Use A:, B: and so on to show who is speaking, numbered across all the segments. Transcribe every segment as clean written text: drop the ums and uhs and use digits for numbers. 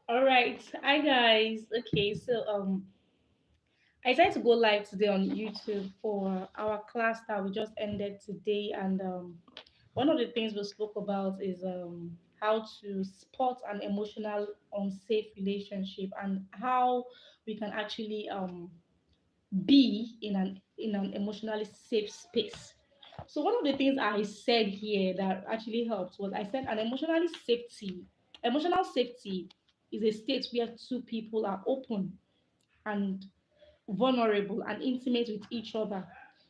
A: All right. Hi guys. Okay, so I decided to go live today on YouTube for our class that we just ended today, and one of the things we spoke about is how to spot an emotional unsafe relationship and how we can actually be in an emotionally safe space. So one of the things I said here that actually helped was I said an emotional safety is a state where two people are open and vulnerable and intimate with each other.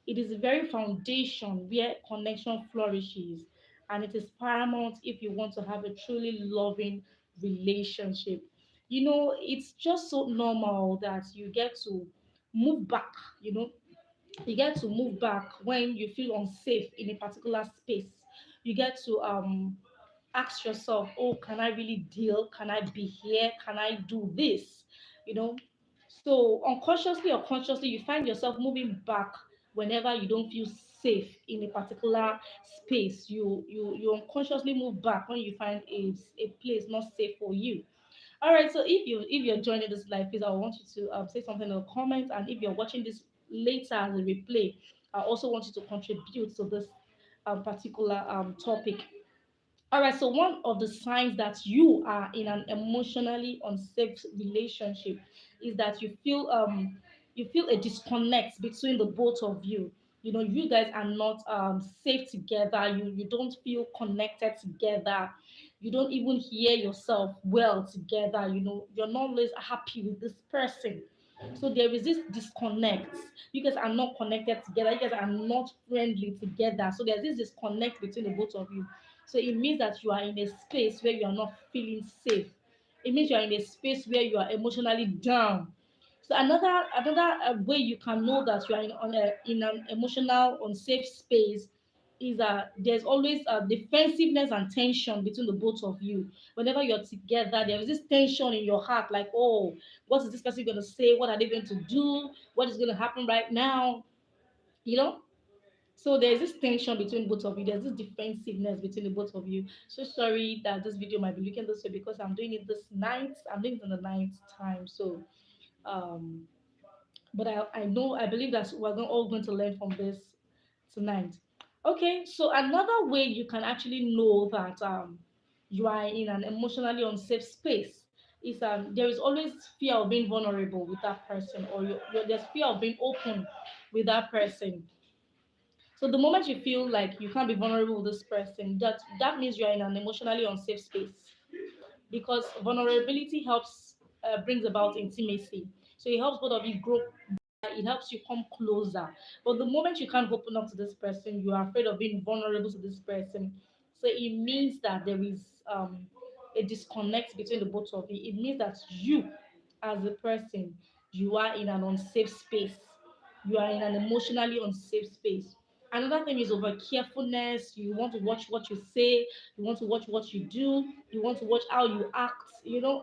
A: It is the very foundation where connection flourishes, and it is paramount if you want to have a truly loving relationship. It's just so normal that you get to move back, you know, you get to move back when you feel unsafe in a particular space. You get to ask yourself, oh, can I really deal? Can I be here? Can I do this? You know, so unconsciously or consciously, you find yourself moving back whenever you don't feel safe in a particular space. You unconsciously move back when you find a place not safe for you. All right. So if you're joining this live, please, I want you to say something in the comments, and if you're watching this later as a replay, I also want you to contribute to this particular topic. All right, so one of the signs that you are in an emotionally unsafe relationship is that you feel a disconnect between the both of you. You guys are not safe together. You don't feel connected together. You don't even hear yourself well together. You're not always happy with this person. So there is this disconnect. You guys are not connected together. You guys are not friendly together. So there's this disconnect between the both of you. So it means that you are in a space where you are not feeling safe. It means you are in a space where you are emotionally down. So another way you can know that you are in an emotional unsafe space is that there's always defensiveness and tension between the both of you. Whenever you're together, there is this tension in your heart, like, oh, what is this person going to say? What are they going to do? What is going to happen right now? You know, so there's this tension between both of you. There's this defensiveness between the both of you. So sorry that this video might be looking this way because I'm doing it this night. I'm doing it in the night time. So, um, but I believe that all going to learn from this tonight. Okay, so another way you can actually know that you are in an emotionally unsafe space is there is always fear of being vulnerable with that person, or there's fear of being open with that person. So the moment you feel like you can't be vulnerable with this person, that means you are in an emotionally unsafe space, because vulnerability helps brings about intimacy. So it helps both of you grow. It helps you come closer. But the moment you can't open up to this person, you are afraid of being vulnerable to this person. So it means that there is a disconnect between the both of you. It means that you, as a person, you are in an unsafe space. You are in an emotionally unsafe space. Another thing is over carefulness. You want to watch what you say. You want to watch what you do. You want to watch how you act.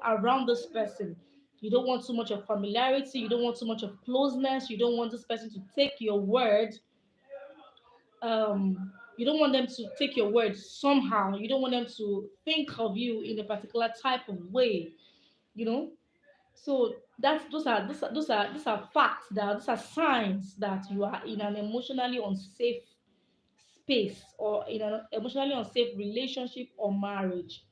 A: Around this person. You don't want too much of familiarity. You don't want too much of closeness. You don't want this person to take your word. You don't want them to take your word somehow. You don't want them to think of you in a particular type of way. You know. So that's those are facts, that those are signs that you are in an emotionally unsafe space, or in an emotionally unsafe relationship or marriage.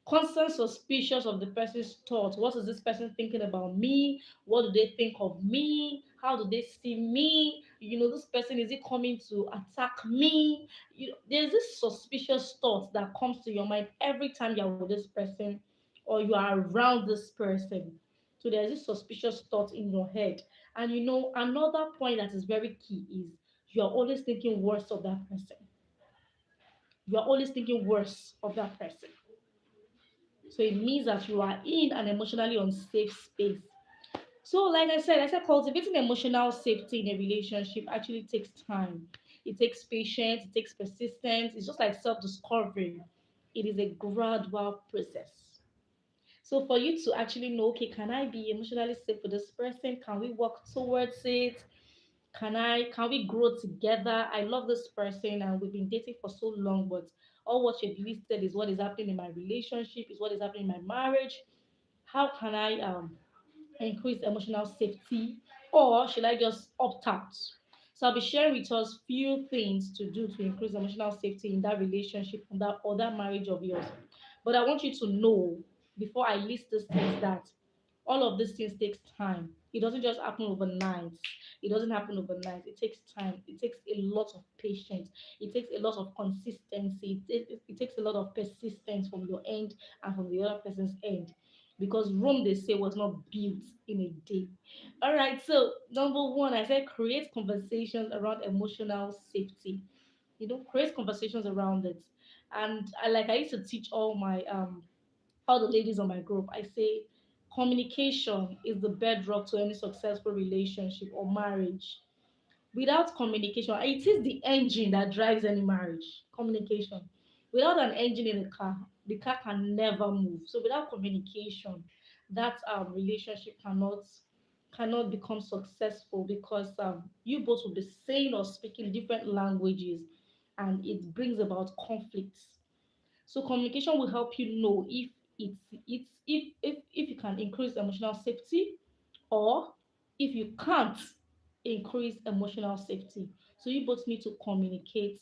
A: Constant suspicious of the person's thoughts. What is this person thinking about me? What do they think of me? How do they see me? This person, is it coming to attack me? There's this suspicious thought that comes to your mind every time you're with this person or you are around this person. So there's this suspicious thought in your head. And another point that is very key is you are always thinking worse of that person. You are always thinking worse of that person. So it means that you are in an emotionally unsafe space. So, like I said, cultivating emotional safety in a relationship actually takes time. It takes patience, it takes persistence. It's just like self discovery. It is a gradual process. So, for you to actually know, okay, can I be emotionally safe with this person? Can we work towards it? Can we grow together? I love this person and we've been dating for so long, but all what you've listed is what is happening in my relationship, is what is happening in my marriage. How can I increase emotional safety, or should I just opt out? So I'll be sharing with us few things to do to increase emotional safety in that relationship, or that marriage of yours. But I want you to know, before I list these things, that all of these things takes time. It doesn't just happen overnight. It doesn't happen overnight. It takes time. It takes a lot of patience. It takes a lot of consistency. It takes a lot of persistence from your end and from the other person's end, because Rome, they say, was not built in a day. All right, so number one, I said create conversations around emotional safety. Create conversations around it. And I used to teach all the ladies on my group. I say communication is the bedrock to any successful relationship or marriage. Without communication, it is the engine that drives any marriage. Communication. Without an engine in the car can never move. So without communication, that relationship cannot become successful, because you both will be saying or speaking different languages, and it brings about conflicts. So communication will help you know if you can increase emotional safety, or if you can't increase emotional safety. So you both need to communicate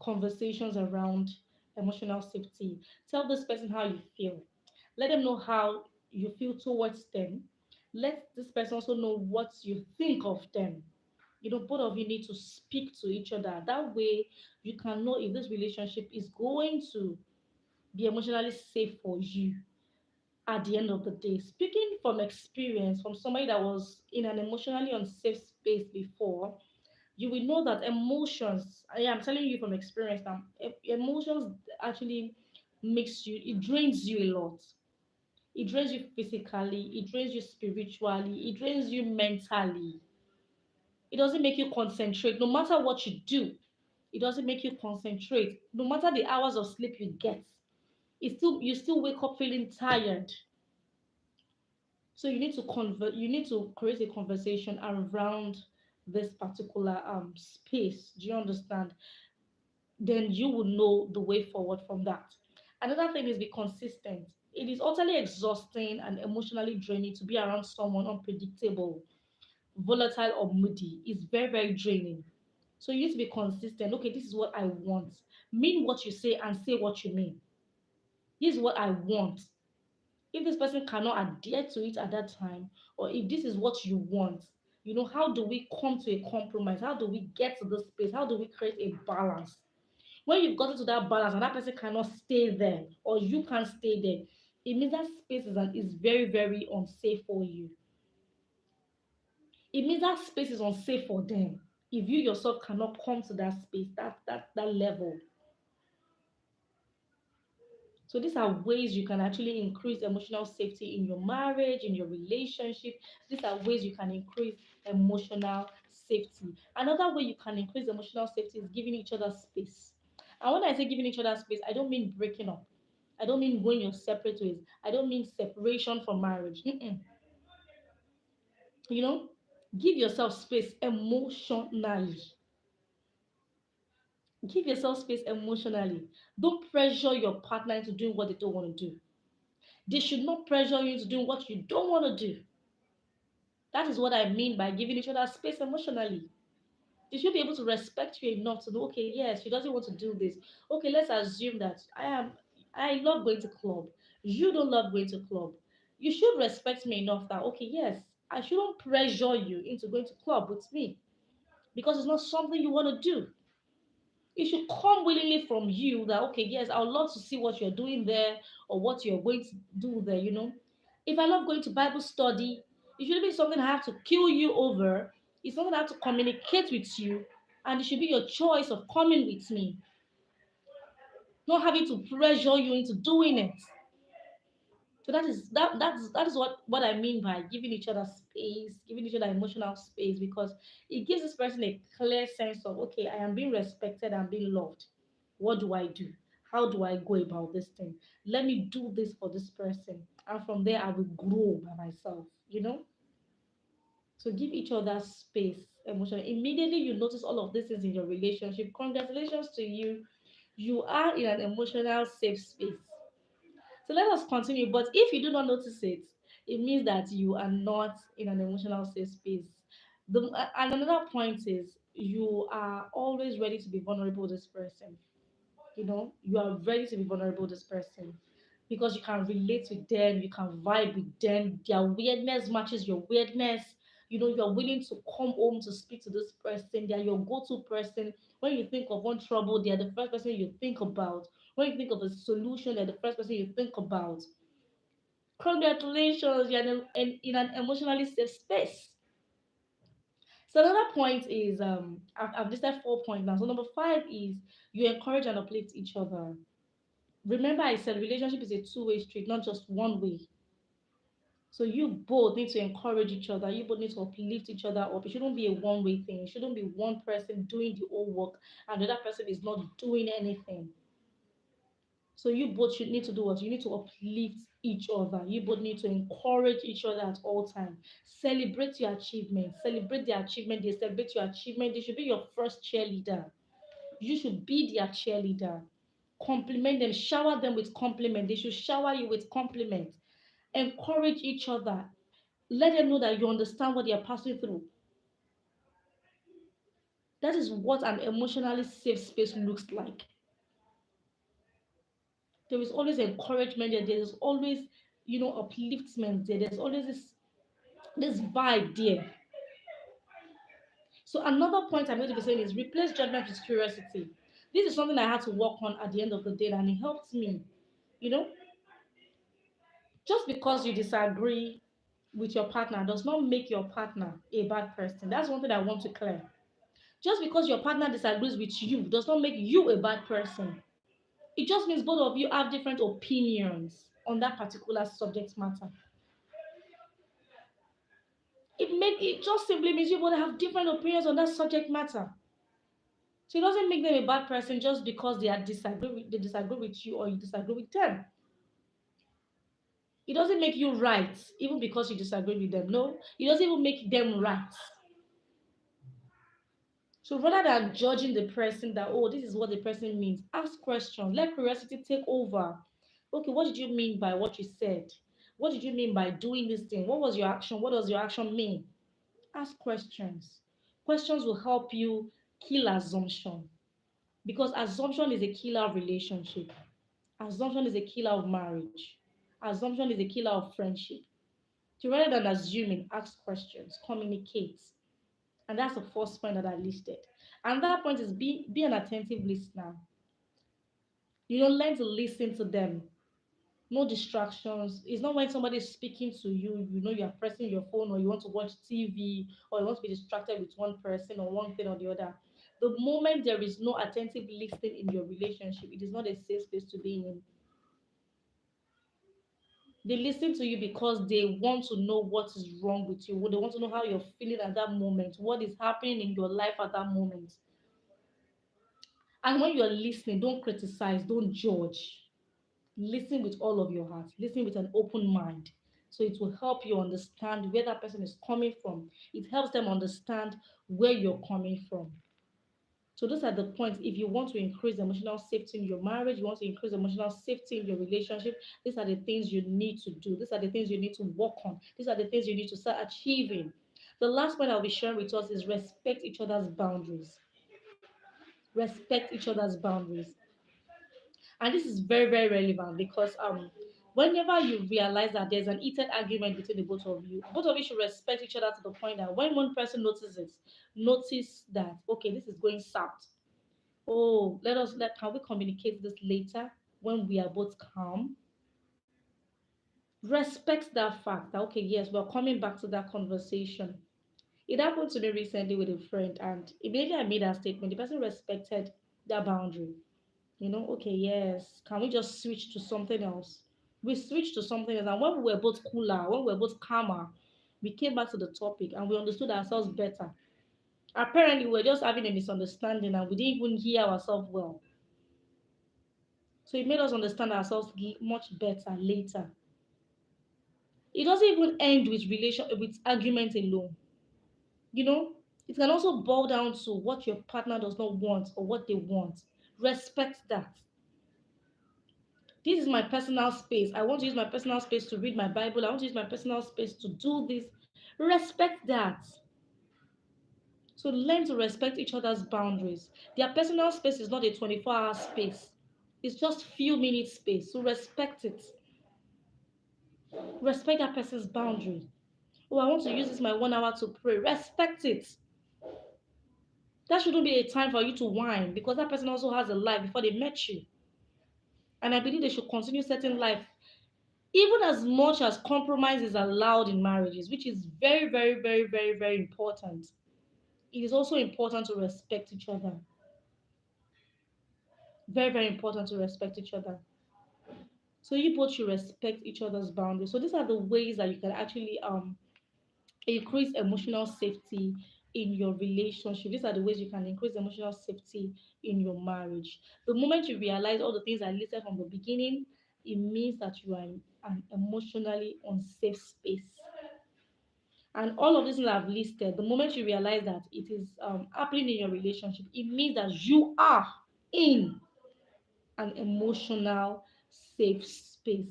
A: conversations around emotional safety. Tell this person how you feel. Let them know how you feel towards them. Let this person also know what you think of them. Both of you need to speak to each other. That way, you can know if this relationship is going to be emotionally safe for you at the end of the day. Speaking from experience, from somebody that was in an emotionally unsafe space before, you will know that emotions, I'm telling you from experience now, emotions actually it drains you a lot. It drains you physically, it drains you spiritually, it drains you mentally. It doesn't make you concentrate no matter what you do. It doesn't make you concentrate no matter the hours of sleep you get. You still wake up feeling tired. So you need to create a conversation around this particular space. Do you understand? Then you will know the way forward from that. Another thing is, be consistent. It is utterly exhausting and emotionally draining to be around someone unpredictable, volatile, or moody. It's very, very draining. So you need to be consistent. Okay, this is what I want. Mean what you say and say what you mean. This is what I want. If this person cannot adhere to it at that time, or if this is what you want, how do we come to a compromise? How do we get to this space? How do we create a balance? When you've gotten to that balance and that person cannot stay there, or you can't stay there, it means that space is very, very unsafe for you. It means that space is unsafe for them. If you yourself cannot come to that space, that level. So these are ways you can actually increase emotional safety in your marriage, in your relationship. These are ways you can increase emotional safety. Another way you can increase emotional safety is giving each other space. And when I say giving each other space, I don't mean breaking up. I don't mean going your separate ways. I don't mean separation from marriage. Mm-mm. You know, give yourself space emotionally. Give yourself space emotionally. Don't pressure your partner into doing what they don't want to do. They should not pressure you into doing what you don't want to do. That is what I mean by giving each other space emotionally. They should be able to respect you enough to know, okay, yes, she doesn't want to do this. Okay, let's assume that I love going to club. You don't love going to club. You should respect me enough that, okay, yes, I shouldn't pressure you into going to club with me, because it's not something you want to do. It should come willingly from you that, okay, yes, I would love to see what you're doing there, or what you're going to do there. If I love going to Bible study, it shouldn't be something I have to kill you over. It's something I have to communicate with you, and it should be your choice of coming with me, not having to pressure you into doing it. So that is what I mean by giving each other space, giving each other emotional space, because it gives this person a clear sense of, okay, I am being respected and being loved. What do I do? How do I go about this thing? Let me do this for this person. And from there I will grow by myself. So give each other space emotionally. Immediately you notice all of these things in your relationship. Congratulations to you. You are in an emotional safe space. So let us continue. But if you do not notice it, it means that you are not in an emotional safe space. And another point is you are always ready to be vulnerable with this person. You are ready to be vulnerable with this person because you can relate with them, you can vibe with them. Their weirdness matches your weirdness. You are willing to come home to speak to this person. They are your go-to person. When you think of one trouble, they are the first person you think about. When you think of a solution, they're the first person you think about. Congratulations, you're in an emotionally safe space. So another point is I've listed 4 points now. So number 5 is you encourage and uplift each other. Remember, I said relationship is a two-way street, not just one way. So you both need to encourage each other. You both need to uplift each other up. It shouldn't be a one-way thing. It shouldn't be one person doing the whole work and the other person is not doing anything. So you both should need to do what? You need to uplift each other. You both need to encourage each other at all times. Celebrate your achievement. Celebrate their achievement. They celebrate your achievement. They should be your first cheerleader. You should be their cheerleader. Compliment them. Shower them with compliment. They should shower you with compliment. Encourage each other. Let them know that you understand what they are passing through. That is what an emotionally safe space looks like. There is always encouragement there. There is always, upliftment there. There's always this vibe there. So another point I'm going to be saying is replace judgment with curiosity. This is something I had to work on at the end of the day, and it helped me. You know, just because you disagree with your partner does not make your partner a bad person. That's one thing I want to clear. Just because your partner disagrees with you does not make you a bad person. It just means both of you have different opinions on that particular subject matter. It just simply means you both have different opinions on that subject matter. So it doesn't make them a bad person just because they disagree with you or you disagree with them. It doesn't make you right even because you disagree with them. No, it doesn't even make them right. So rather than judging the person that, oh, this is what the person means, ask questions. Let curiosity take over. Okay, what did you mean by what you said? What did you mean by doing this thing? What was your action? What does your action mean? Ask questions. Questions will help you kill assumption because assumption is a killer of relationship. Assumption is a killer of marriage. Assumption is a killer of friendship. So rather than assuming, ask questions, communicate. And that's the first point that I listed. And that point is be an attentive listener. Learn to listen to them. No distractions. It's not when somebody is speaking to you, you're pressing your phone or you want to watch TV or you want to be distracted with one person or one thing or the other. The moment there is no attentive listening in your relationship, it is not a safe space to be in. They listen to you because they want to know what is wrong with you. They want to know how you're feeling at that moment, what is happening in your life at that moment. And when you're listening, don't criticize, don't judge. Listen with all of your heart. Listen with an open mind. So it will help you understand where that person is coming from. It helps them understand where you're coming from. So those are the points. If you want to increase emotional safety in your marriage, you want to increase emotional safety in your relationship, these are the things you need to do. These are the things you need to work on. These are the things you need to start achieving. The last point I'll be sharing with us is respect each other's boundaries. Respect each other's boundaries. And this is very, very relevant because whenever you realize that there's an heated argument between the both of you should respect each other to the point that when one person notice that okay, this is going south. Oh, can we communicate this later when we are both calm? Respect that fact that okay, yes, we're coming back to that conversation. It happened to me recently with a friend, and immediately I made that statement. The person respected that boundary. Okay, yes, can we just switch to something else? We switched to something else, and when we were both cooler, when we were both calmer, we came back to the topic and we understood ourselves better. Apparently, we were just having a misunderstanding and we didn't even hear ourselves well. So it made us understand ourselves much better later. It doesn't even end with argument alone. You know, it can also boil down to what your partner does not want or what they want. Respect that. This is my personal space. I want to use my personal space to read my Bible. I want to use my personal space to do this. Respect that. So learn to respect each other's boundaries. Their personal space is not a 24-hour space. It's just few minutes space. So respect it. Respect that person's boundary. Oh, I want to use this my 1 hour to pray. Respect it. That shouldn't be a time for you to whine because that person also has a life before they met you. And I believe they should continue setting life, even as much as compromise is allowed in marriages, which is very, very, very, very, very important. It is also important to respect each other. Very, very important to respect each other. So you both should respect each other's boundaries. So these are the ways that you can actually increase emotional safety in your relationship. These are the ways you can increase emotional safety in your marriage. The moment you realize all the things I listed from the beginning, it means that you are in an emotionally unsafe space. And all of these things I've listed, the moment you realize that it is happening in your relationship, it means that you are in an emotional safe space.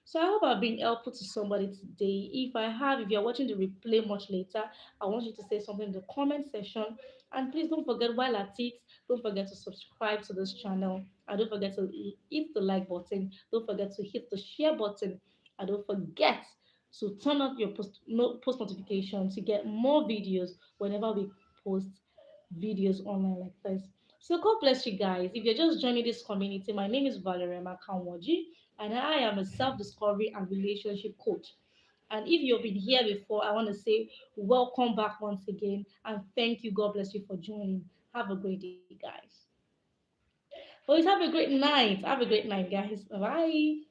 A: So I hope I've been helpful to somebody today. If I have, if you're watching the replay much later, I want you to say something in the comment section. And please don't forget, while at it, don't forget to subscribe to this channel. And don't forget to hit the like button. Don't forget to hit the share button. And don't forget to turn on your post notification to get more videos whenever we post videos online like this. So God bless you guys. If you're just joining this community, my name is Valeria Makanwaji, and I am a self-discovery and relationship coach. And if you've been here before, I want to say welcome back once again, and thank you. God bless you for joining. Have a great day, guys. Always have a great night. Have a great night, guys. Bye.